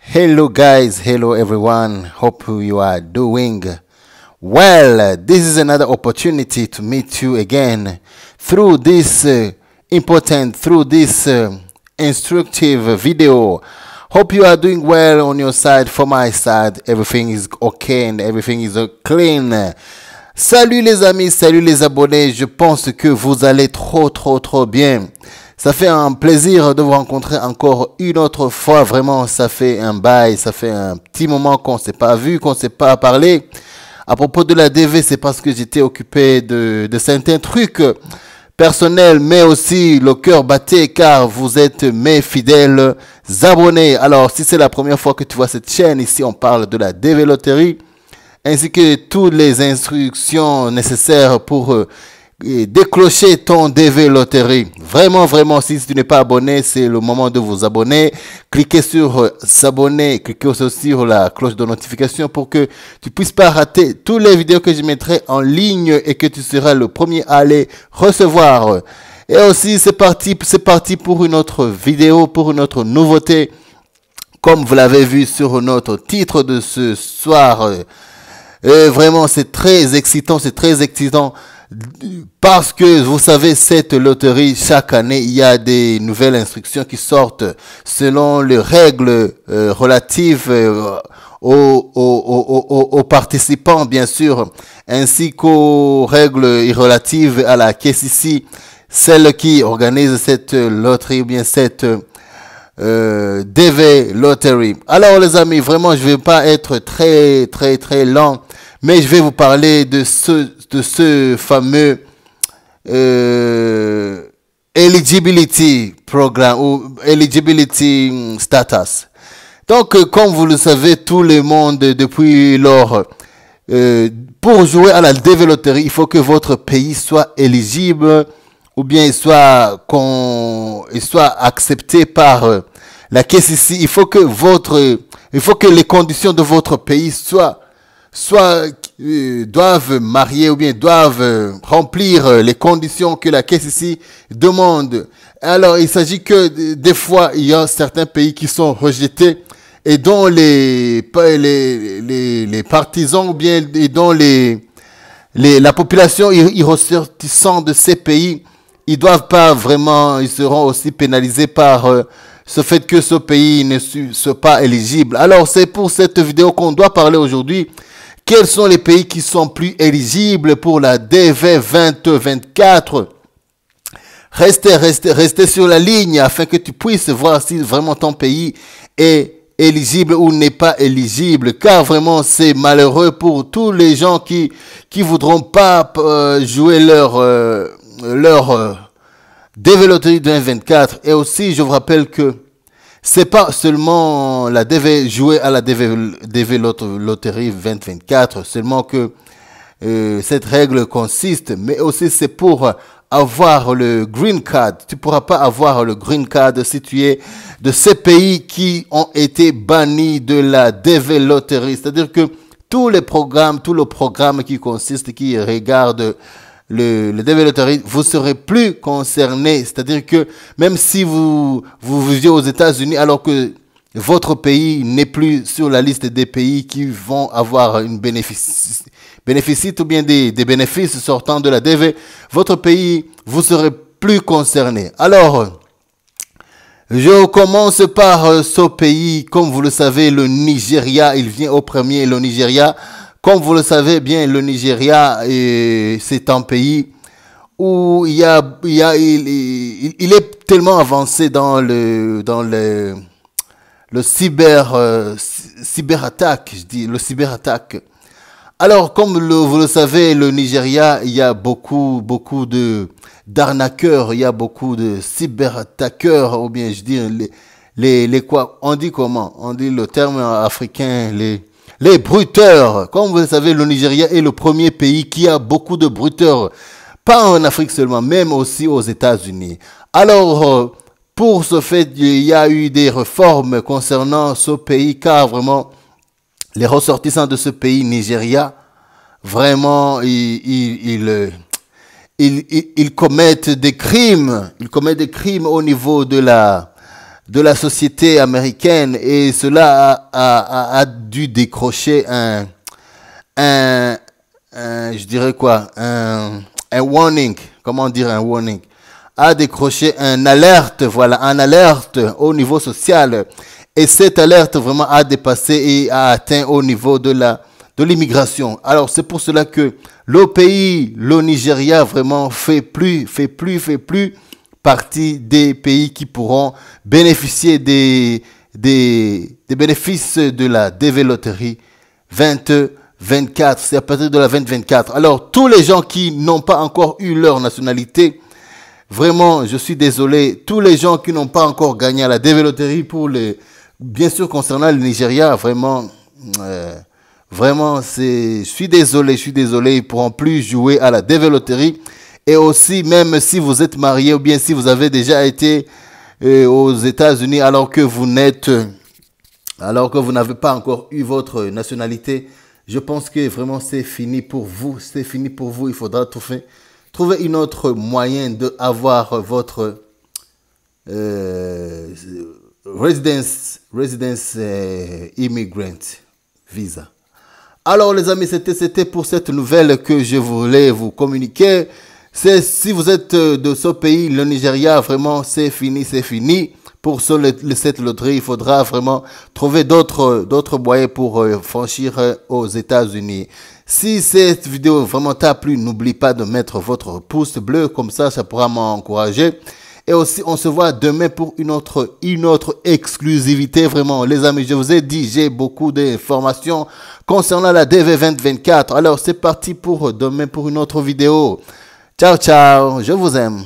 Hello guys, hello everyone. Hope you are doing well. This is another opportunity to meet you again through this instructive video. Hope you are doing well on your side. For my side, everything is okay and everything is clean. Salut les amis, salut les abonnés. Je pense que vous allez trop bien. Ça fait un plaisir de vous rencontrer encore une autre fois. Vraiment, ça fait un bail, ça fait un petit moment qu'on ne s'est pas vu, qu'on ne s'est pas parlé. À propos de la DV, c'est parce que j'étais occupé de certains trucs personnels, mais aussi le cœur battait car vous êtes mes fidèles abonnés. Alors, si c'est la première fois que tu vois cette chaîne, ici on parle de la DV Loterie, ainsi que toutes les instructions nécessaires pour déclencher ton DV Loterie. Vraiment, si tu n'es pas abonné, c'est le moment de vous abonner. Cliquez sur s'abonner, cliquez aussi sur la cloche de notification pour que tu puisses pas rater toutes les vidéos que je mettrai en ligne et que tu seras le premier à les recevoir. Et aussi, c'est parti pour une autre vidéo, pour une autre nouveauté. Comme vous l'avez vu sur notre titre de ce soir, vraiment, c'est très excitant, parce que vous savez, cette loterie, chaque année, il y a des nouvelles instructions qui sortent selon les règles relatives aux participants, bien sûr, ainsi qu'aux règles relatives à la KCC, celle qui organise cette loterie ou bien cette DV Lottery. Alors les amis, vraiment, je vais pas être très lent, mais je vais vous parler de ce fameux eligibility program ou eligibility status. Donc, comme vous le savez, tout le monde depuis lors, pour jouer à la DV Lottery, il faut que votre pays soit éligible ou bien il soit accepté par la KCC. Il faut que les conditions de votre pays doivent marier ou bien doivent remplir les conditions que la KCC demande. Alors, il s'agit que des fois, il y a certains pays qui sont rejetés et dont les partisans ou bien et dont la population y ressortissant de ces pays, ils seront aussi pénalisés par ce fait que ce pays ne soit pas éligible. Alors, c'est pour cette vidéo qu'on doit parler aujourd'hui. Quels sont les pays qui sont plus éligibles pour la DV 2024? Restez sur la ligne afin que tu puisses voir si vraiment ton pays est éligible ou n'est pas éligible, car vraiment c'est malheureux pour tous les gens qui voudront pas jouer leur DV Lotterie 2024. Et aussi, je vous rappelle que c'est pas seulement la DV, jouer à la DV Lotterie 2024, seulement que cette règle consiste, mais aussi c'est pour avoir le green card. Tu pourras pas avoir le green card si tu es de ces pays qui ont été bannis de la DV Lotterie. C'est-à-dire que tout le programme qui regarde le DV Lottery, vous serez plus concerné. C'est-à-dire que même si vous vivez aux États-Unis alors que votre pays n'est plus sur la liste des pays qui vont avoir une bénéfice ou bien des bénéfices sortant de la DV, votre pays, vous serez plus concerné. Alors, je commence par ce pays. Comme vous le savez, le Nigeria, il vient au premier, le Nigeria. Comme vous le savez bien, le Nigeria, c'est un pays où il est tellement avancé dans le cyberattaque, le cyberattaque. Alors, comme vous le savez, le Nigeria, il y a beaucoup d'arnaqueurs, il y a beaucoup de cyberattaqueurs, ou bien je dis les quoi, on dit comment? On dit le terme africain, les bruteurs. Comme vous le savez, le Nigeria est le premier pays qui a beaucoup de bruteurs. Pas en Afrique seulement, même aussi aux États-Unis. Alors, pour ce fait, il y a eu des réformes concernant ce pays, car vraiment, les ressortissants de ce pays, Nigeria, vraiment, ils commettent des crimes. Ils commettent des crimes au niveau de de la société américaine et cela a dû décrocher je dirais quoi, un warning, comment dire un warning, a décroché un alerte, voilà, un alerte au niveau social. Et cette alerte vraiment a dépassé et a atteint au niveau de l'immigration. Alors c'est pour cela que le Nigeria vraiment fait plus partie des pays qui pourront bénéficier des bénéfices de la développerie 2024. C'est à partir de la 2024. Alors tous les gens qui n'ont pas encore eu leur nationalité, vraiment, je suis désolé. Tous les gens qui n'ont pas encore gagné à la développerie bien sûr, concernant le Nigeria, vraiment, je suis désolé, ils pourront plus jouer à la développerie. Et aussi, même si vous êtes marié ou bien si vous avez déjà été aux États-Unis alors que vous n'avez pas encore eu votre nationalité, je pense que vraiment c'est fini pour vous. C'est fini pour vous. Il faudra trouver une autre moyen d'avoir votre residence immigrant visa. Alors les amis, c'était pour cette nouvelle que je voulais vous communiquer. Si vous êtes de ce pays, le Nigeria, vraiment c'est fini. Pour cette loterie, il faudra vraiment trouver d'autres moyens pour franchir aux États-Unis. Si cette vidéo vraiment t'a plu, n'oublie pas de mettre votre pouce bleu, comme ça pourra m'encourager. Et aussi, on se voit demain pour une autre exclusivité. Vraiment, les amis, je vous ai dit, j'ai beaucoup d'informations concernant la DV 2024. Alors, c'est parti pour demain pour une autre vidéo. Ciao, ciao, je vous aime.